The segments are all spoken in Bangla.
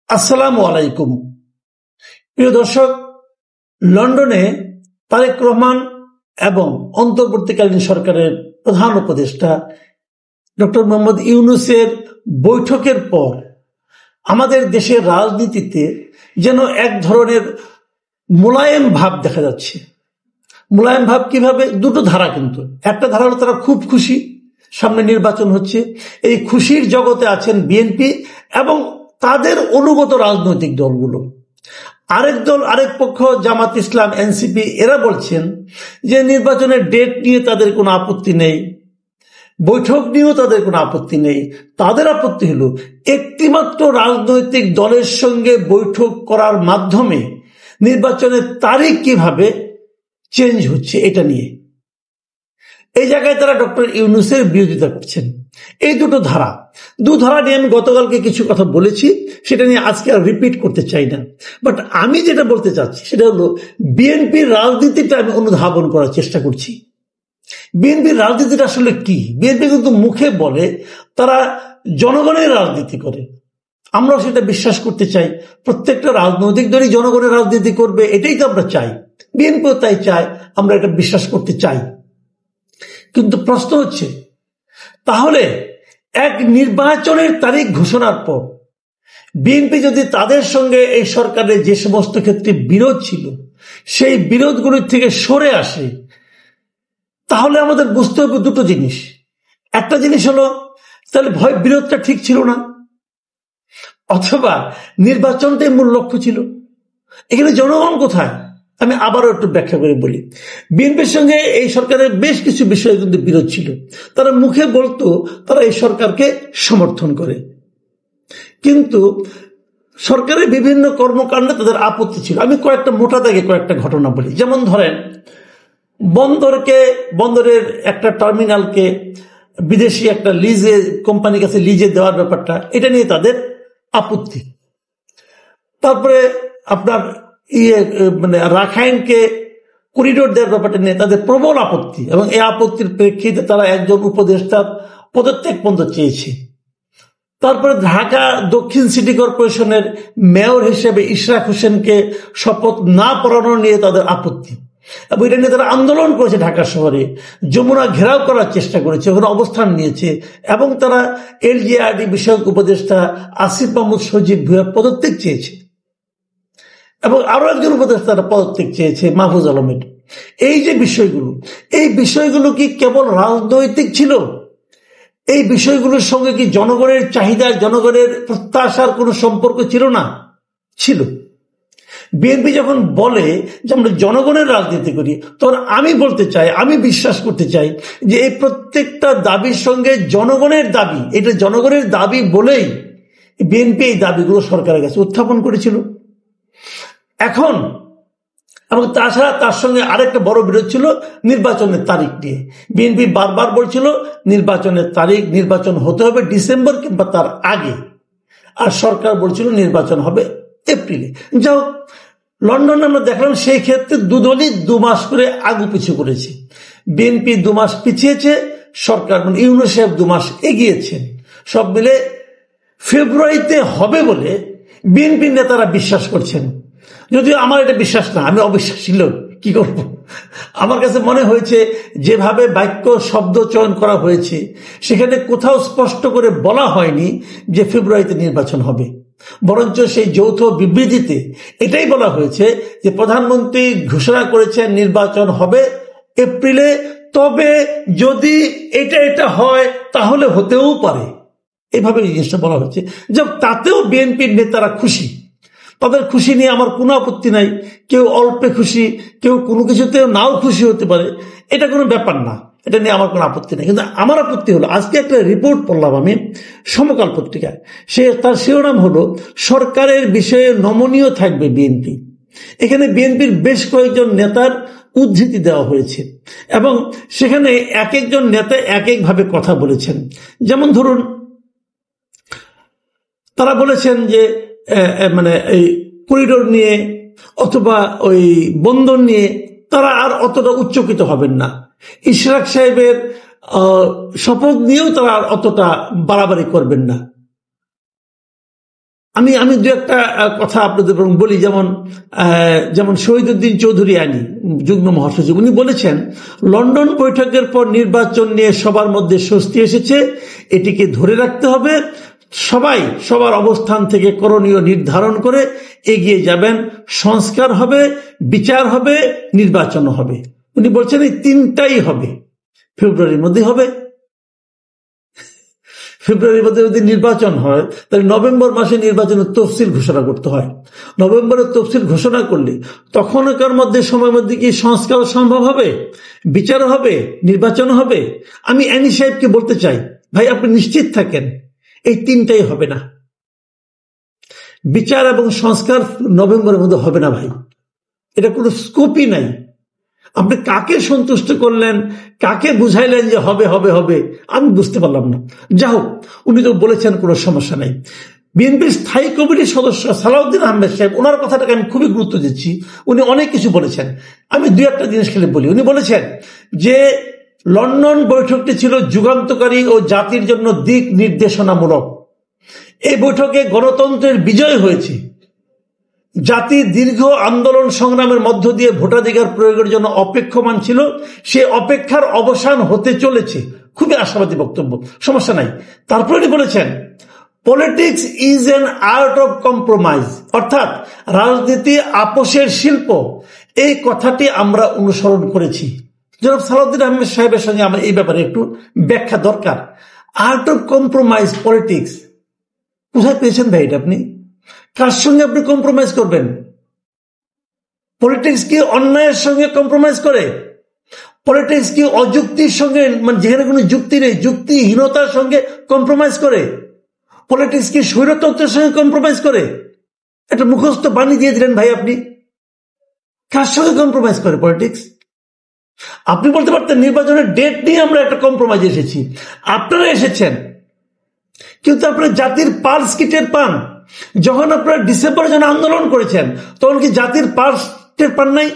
আসসালামু আলাইকুম। প্রিয় দর্শক, লন্ডনে তারেক রহমান এবং অন্তর্বর্তীকালীন সরকারের প্রধান উপদেষ্টা ডক্টর মোহাম্মদ ইউনূসের বৈঠকের পর আমাদের দেশের রাজনীতিতে যেন এক ধরনের মোলায়েম ভাব দেখা যাচ্ছে। মোলায়েম ভাব কিভাবে? দুটো ধারা, কিন্তু একটা ধারা হলো তারা খুব খুশি, সামনে নির্বাচন হচ্ছে। এই খুশির জগতে আছেন বিএনপি এবং তাদের অনুগত রাজনৈতিক দলগুলো। আরেক দল, আরেক পক্ষ জামাত ইসলাম, এনসিপি, এরা বলছেন যে নির্বাচনের ডেট নিয়ে তাদের কোনো আপত্তি নেই, বৈঠক নিয়েও তাদের কোনো আপত্তি নেই। তাদের আপত্তি হলো একটিমাত্র রাজনৈতিক দলের সঙ্গে বৈঠক করার মাধ্যমে নির্বাচনের তারিখ কিভাবে চেঞ্জ হচ্ছে এটা নিয়ে। এই জায়গায় তারা ডক্টর ইউনূসের বিরোধিতা করছেন। এই দু ধারা নিয়ে আমি গতকালকে কিছু কথা বলেছি, সেটা নিয়ে আজকে আর রিপিট করতে চাই না। বাট আমি যেটা বলতে চাচ্ছি সেটা হলো বিএনপির রাজনীতিটা আমি অনুধাবন করার চেষ্টা করছি। বিএনপির রাজনীতিটা আসলে কি? বিএনপি কিন্তু মুখে বলে তারা জনগণের রাজনীতি করে, আমরাও সেটা বিশ্বাস করতে চাই। প্রত্যেকটা রাজনৈতিক দলই জনগণের রাজনীতি করবে, এটাই তো আমরা চাই। বিএনপিও তাই চায়, আমরা এটা বিশ্বাস করতে চাই। কিন্তু প্রশ্ন হচ্ছে, তাহলে এক নির্বাচনের তারিখ ঘোষণার পর বিএনপি যদি তাদের সঙ্গে এই সরকারের যে সমস্ত ক্ষেত্রে বিরোধ ছিল সেই বিরোধগুলির থেকে সরে আসে, তাহলে আমাদের বুঝতে হবে দুটো জিনিস। একটা জিনিস হলো তাহলে বিরোধটা ঠিক ছিল না, অথবা নির্বাচনটাই মূল লক্ষ্য ছিল। এখানে জনগণ কোথায়? আমি আবারও একটু ব্যাখ্যা করে বলি। বিএনপির সঙ্গে এই সরকারের বেশ কিছু বিষয়ে কিন্তু বিরোধ ছিল। তারা মুখে বলতো তারা এই সরকারকে সমর্থন করে, কিন্তু সরকারের বিভিন্ন কর্মকাণ্ডে তাদের আপত্তি ছিল। আমি মোটা দাগে কয়েকটা ঘটনা বলি। যেমন ধরেন, বন্দরের একটা টার্মিনালকে বিদেশি একটা কোম্পানির কাছে লিজে দেওয়ার ব্যাপারটা, এটা নিয়ে তাদের আপত্তি। তারপরে আপনার রাখাইনকে করিডোর দেওয়ার ব্যাপারটা নিয়ে তাদের প্রবল আপত্তি, এবং এই আপত্তির প্রেক্ষিতে তারা একজন উপদেষ্টার পদত্যাগ পর্যন্ত চেয়েছে। তারপরে ঢাকা দক্ষিণ সিটি কর্পোরেশনের মেয়র হিসেবে ইশরাক হোসেনকে শপথ না পড়ানো নিয়ে তাদের আপত্তি, এবং এটা নিয়ে তারা আন্দোলন করেছে। ঢাকা শহরে যমুনা ঘেরাও করার চেষ্টা করেছে, ওখানে অবস্থান নিয়েছে, এবং তারা এলজিআরডি বিষয়ক উপদেষ্টা আসিফ মাহমুদ সজীব ভুঁইয়ার পদত্যাগ চেয়েছে, এবং আরো একজন উপদেষ্টা পদত্যাগ চেয়েছে, মাহফুজ আলমের। এই যে বিষয়গুলো, এই বিষয়গুলো কি কেবল রাজনৈতিক ছিল? এই বিষয়গুলোর সঙ্গে কি জনগণের চাহিদা, জনগণের প্রত্যাশার কোনো সম্পর্ক ছিল না? ছিল। বিএনপি যখন বলে যে আমরা জনগণের রাজনীতি করি, তখন আমি বলতে চাই, আমি বিশ্বাস করতে চাই যে এই প্রত্যেকটা দাবির সঙ্গে জনগণের দাবি, এটা জনগণের দাবি বলেই বিএনপি এই দাবিগুলো সরকারের কাছে উত্থাপন করেছিল। এখন এবং তাছাড়া তার সঙ্গে আরেকটা বড় বিরোধ ছিল নির্বাচনের তারিখ নিয়ে। বিএনপি বারবার বলছিল নির্বাচনের তারিখ, নির্বাচন হতে হবে ডিসেম্বর কিংবা তার আগে, আর সরকার বলছিল নির্বাচন হবে এপ্রিলে। যাও, লন্ডনে আমরা দেখলাম সেই ক্ষেত্রে দুদলই 2 মাস করে আগু পিছু করেছে। বিএনপি 2 মাস পিছিয়েছে, সরকার ইউনূস সাহেব 2 মাস এগিয়েছেন। সব মিলে ফেব্রুয়ারিতে হবে বলে বিএনপি নেতারা বিশ্বাস করছেন। যদিও আমার এটা বিশ্বাস না, আমি অবিশ্বাসী লোক, কি করব। আমার কাছে মনে হয়েছে যেভাবে বাক্য শব্দ চয়ন করা হয়েছে সেখানে কোথাও স্পষ্ট করে বলা হয়নি যে ফেব্রুয়ারিতে নির্বাচন হবে, বরঞ্চ সেই যৌথ বিবৃতিতে এটাই বলা হয়েছে যে প্রধানমন্ত্রী ঘোষণা করেছেন নির্বাচন হবে এপ্রিলে, তবে যদি এটা হয় তাহলে হতেও পারে, এইভাবে জিনিসটা বলা হয়েছে। যে তাতেও বিএনপির নেতারা খুশি, তাদের খুশি নিয়ে আমার কোনো আপত্তি নাই। কেউ অল্পে খুশি, কেউ কোনো কিছুতেও নাও খুশি হতে পারে, এটা কোনো ব্যাপার না, এটা নিয়ে আমার কোনো আপত্তি নেই। কিন্তু আমার আপত্তি হলো, আজকে একটা রিপোর্ট পড়লাম আমি সমকাল পত্রিকায়, তার শিরোনাম হলো সরকারের বিষয়ে নমনীয় থাকবে বিএনপি। এখানে বিএনপির বেশ কয়েকজন নেতার উদ্ধৃতি দেওয়া হয়েছে, এবং সেখানে এক একজন নেতা এক একভাবে কথা বলেছেন। যেমন ধরুন, তারা বলেছেন যে এই করিডোর নিয়ে অথবা ওই বন্দর নিয়ে তারা আর অতটা উচ্চকিত হবেন না। ইশরাক সাহেবের শপথ নিয়েও তারা আর অতটা বাড়াবাড়ি করবেন না। আমি আমি দু একটা কথা আপনাদের বলি, যেমন শহীদুদ্দিন চৌধুরী আলী, যুগ্ম মহাসচিব, উনি বলেছেন লন্ডন বৈঠকের পর নির্বাচন নিয়ে সবার মধ্যে স্বস্তি এসেছে, এটিকে ধরে রাখতে হবে, সবাই সবার অবস্থান থেকে করণীয় নির্ধারণ করে এগিয়ে যাবেন, সংস্কার হবে, বিচার হবে, নির্বাচন হবে। উনি বলছেন এই তিনটাই হবে, ফেব্রুয়ারির মধ্যে হবে। ফেব্রুয়ারির মধ্যে যদি নির্বাচন হয় তাহলে নভেম্বর মাসে নির্বাচনের তফসিল ঘোষণা করতে হয়। নভেম্বরের তফসিল ঘোষণা করলে তখনকার মধ্যে সময়ের মধ্যে কি সংস্কার সম্ভব হবে, বিচার হবে, নির্বাচন হবে। আমি অ্যানি সাহেবকে বলতে চাই, ভাই আপনি নিশ্চিত থাকেন এই তিনটাই হবে না। বিচার এবং সংস্কার নভেম্বরের মধ্যে হবে না ভাই, এটা কোনো স্কোপই নাই। আপনি কাকে সন্তুষ্ট করলেন, কাকে বুঝাইলেন যে হবে হবে হবে, আমি বুঝতে পারলাম না। যা হোক, উনি তো বলেছেন কোনো সমস্যা নাই। বিএনপির স্থায়ী কমিটির সদস্য সালাউদ্দিন আহমেদ সাহেব, ওনার কথাটাকে আমি খুবই গুরুত্ব দিচ্ছি। উনি অনেক কিছু বলেছেন, আমি দুই একটা জিনিস খেলে বলি। উনি বলেছেন যে লন্ডন বৈঠকটি ছিল যুগান্তকারী ও জাতির জন্য দিক নির্দেশনামূলক। এই বৈঠকে গণতন্ত্রের বিজয় হয়েছে, জাতি দীর্ঘ আন্দোলন সংগ্রামের মধ্য দিয়ে ভোটাধিকার প্রয়োগের জন্য অপেক্ষমান ছিল, সে অপেক্ষার অবসান হতে চলেছে। খুবই আশাবাদী বক্তব্য, সমস্যা নাই। তারপরে বলেছেন politics is an art of compromise, অর্থাৎ রাজনীতি আপোষের শিল্প। এই কথাটি আমরা অনুসরণ করেছি। জনাব সালাউদ্দিন আহমেদ সাহেবের সঙ্গে আমার এই ব্যাপারে একটু ব্যাখ্যা দরকার। আর্ট অফ কম্প্রোমাইজ, পলিটিক্স কোথায় পেয়েছেন ভাই এটা? আপনি কার সঙ্গে আপনি কম্প্রোমাইজ করবেন? পলিটিক্স কি অন্যায়ের সঙ্গে কম্প্রোমাইজ করে? পলিটিক্স কি অযুক্তির সঙ্গে, মানে যেখানে কোনো যুক্তি নেই, যুক্তিহীনতার সঙ্গে কম্প্রোমাইজ করে? পলিটিক্স কি স্বৈরতন্ত্রের সঙ্গে কম্প্রোমাইজ করে? একটা মুখস্থ বাণী দিয়ে দিলেন ভাই আপনি। কার সঙ্গে কম্প্রোমাইজ করে পলিটিক্স? আপনি বলতে পারতেন নির্বাচনের ডেট নিয়ে আমরা একটা কম্প্রোমাইজ এসেছি, আপনারা এসেছেন, কিন্তু আপনারা জাতির পালস কি টের পান? যখন আপনারা ডিসেম্বরে যখন আন্দোলন করেছেন তখন কি জাতির পালস টের পান নাই?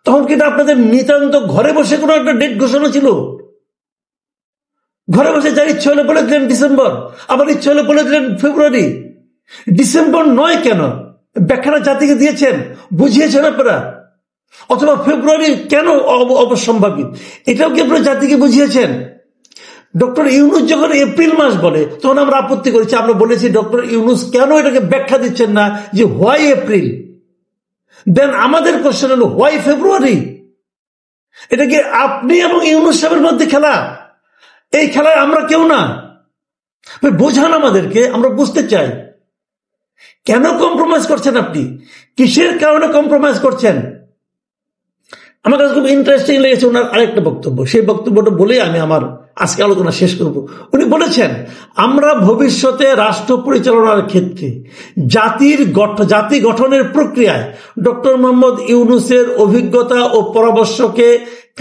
তখন কি আপনাদের নিতান্ত ঘরে বসে কোনো একটা ডেট ঘোষণা ছিল? ঘরে বসে যার ইচ্ছে হলে বলে দিলেন ডিসেম্বর, আবার ইচ্ছে হলে বলে দিলেন ফেব্রুয়ারি। ডিসেম্বর নয় কেন? ব্যাখ্যাটা জাতিকে দিয়েছেন, বুঝিয়েছেন আপনারা। অথবা ফেব্রুয়ারি কেন অবশ্যম্ভাবী, এটাও কি আপনারা জাতিকে বুঝিয়েছেন? ডক্টর ইউনুস যখন এপ্রিল মাস বলে তখন আমরা আপত্তি করেছি, আমরা বলেছি ডক্টর ইউনুস কেন এটাকে ব্যাখ্যা দিচ্ছেন না যে হোয়াই এপ্রিল। দেন আমাদের কোশ্চেন হলো হোয়াই ফেব্রুয়ারি। এটা কি আপনি এবং ইউনুস সাহেবের মধ্যে খেলা? এই খেলায় আমরা কেউ না। বোঝান আমাদেরকে, আমরা বুঝতে চাই কেন কম্প্রোমাইজ করছেন আপনি, কিসের কারণে কম্প্রোমাইজ করছেন। আমার কাছে খুব ইন্টারেস্টিং লেগেছে ওনার আরেকটা বক্তব্য, সেই বক্তব্যটা বলেই আমি আমার আজকে আলোচনা শেষ করব। উনি বলেছেন আমরা ভবিষ্যতে রাষ্ট্র পরিচালনার ক্ষেত্রে জাতি গঠনের প্রক্রিয়ায় ডক্টর মোহাম্মদ ইউনূসের অভিজ্ঞতা ও পরামর্শকে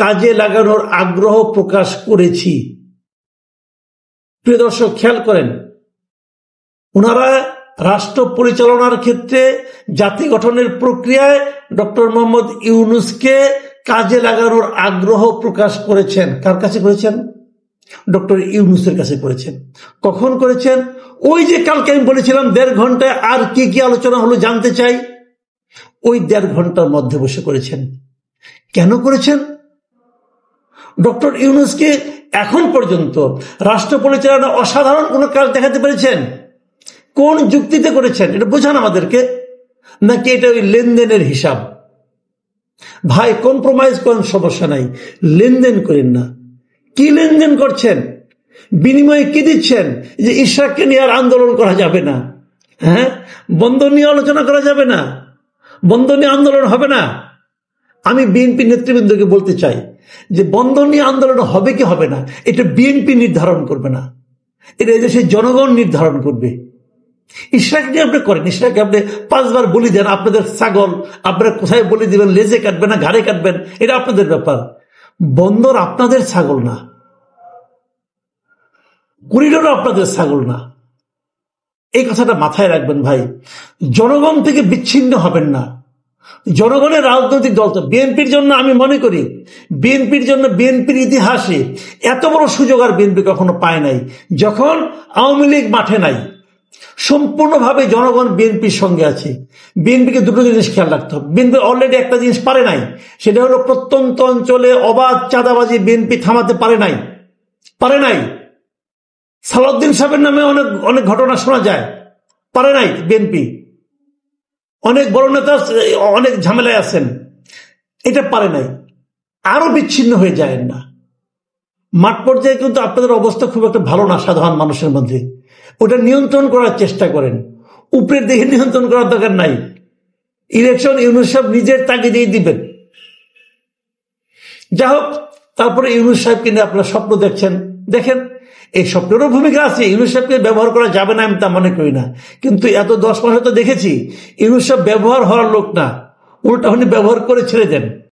কাজে লাগানোর আগ্রহ প্রকাশ করেছি। প্রিয় দর্শক, খেয়াল করেন, ওনারা রাষ্ট্র পরিচালনার ক্ষেত্রে জাতি গঠনের প্রক্রিয়ায় ডক্টর মোহাম্মদ ইউনূসকে কাজে লাগানোর আগ্রহ প্রকাশ করেছেন। কার কাছে করেছেন? ডক্টর ইউনূসের কাছে করেছেন। কখন করেছেন? ওই যে কালকে আমি বলেছিলাম 1.5 ঘন্টায় আর কি কি আলোচনা হলো জানতে চাই, ওই 1.5 ঘন্টার মধ্যে বসে করেছেন। কেন করেছেন? ডক্টর ইউনূসকে এখন পর্যন্ত রাষ্ট্র পরিচালনা অসাধারণ কোনো কাজ দেখাতে পেরেছেন? কোন যুক্তিতে করেছেন এটা বোঝান আমাদেরকে, নাকি এটা ওই লেনদেনের হিসাব? ভাই কম্প্রোমাইজ করেন, সমস্যা নাই, লেনদেন করেন না। কি লেনদেন করছেন? বিনিময়ে কি দিচ্ছেন? যে ইশরাককে নিয়ে আর আন্দোলন করা যাবে না, হ্যাঁ, বন্দর নিয়ে আলোচনা করা যাবে না, বন্দর নিয়ে আন্দোলন হবে না। আমি বিএনপি নেতৃবৃন্দকে বলতে চাই যে বন্দর নিয়ে আন্দোলন হবে কি হবে না এটা বিএনপি নির্ধারণ করবে না, এটা এদেশের জনগণ নির্ধারণ করবে। ইশরাক নিয়ে আপনি করেন, ইশরাককে আপনি 5 বার বলি দেন, আপনাদের ছাগল, আপনারা কোথায় বলি দিবেন, লেজে কাটবেন না ঘাড়ে কাটবেন, এটা আপনাদের ব্যাপার। বন্দর আপনাদের ছাগল না, করিডোর আপনাদের ছাগল না। এই কথাটা মাথায় রাখবেন ভাই। জনগণ থেকে বিচ্ছিন্ন হবেন না। জনগণের রাজনৈতিক দল তো বিএনপির জন্য, আমি মনে করি বিএনপির জন্য, বিএনপির ইতিহাসে এত বড় সুযোগ আর বিএনপি কখনো পায় নাই। যখন আওয়ামী লীগ মাঠে নাই, সম্পূর্ণভাবে জনগণ বিএনপির সঙ্গে আছে। বিএনপিকে দুটো জিনিস খেয়াল রাখতে হবে। বিএনপি অলরেডি একটা জিনিস পারে নাই, সেটা হলো প্রত্যন্ত অঞ্চলে অবাধ চাঁদাবাজি বিএনপি থামাতে পারে নাই। সালাউদ্দিন সাহেবের নামে অনেক অনেক ঘটনা শোনা যায়, পারে নাই বিএনপি। অনেক বড় নেতা অনেক ঝামেলায় আছেন, এটা পারে নাই। আরো বিচ্ছিন্ন হয়ে যায় না। মাঠ পর্যায়ে কিন্তু আপনাদের অবস্থা খুব একটা ভালো না সাধারণ মানুষের মধ্যে। ওটা নিয়ন্ত্রণ করার চেষ্টা করেন, উপরের দিকে নিয়ন্ত্রণ করার দরকার নাই। ইলেকশন ইউনূস সাহেব নিজের তাগিদেই দিবেন। যা হোক, তারপরে ইউনূস সাহেবকে নিয়ে আপনারা স্বপ্ন দেখেন, এই স্বপ্নেরও ভূমিকা আছে। ইউনূস সাহেবকে ব্যবহার করা যাবে না আমি তা মনে করি না, কিন্তু এত 10 মাসে তো দেখেছি ইউনূস সাহেব ব্যবহার হওয়ার লোক না, উল্টা উনি ব্যবহার করে ছেড়ে দেন।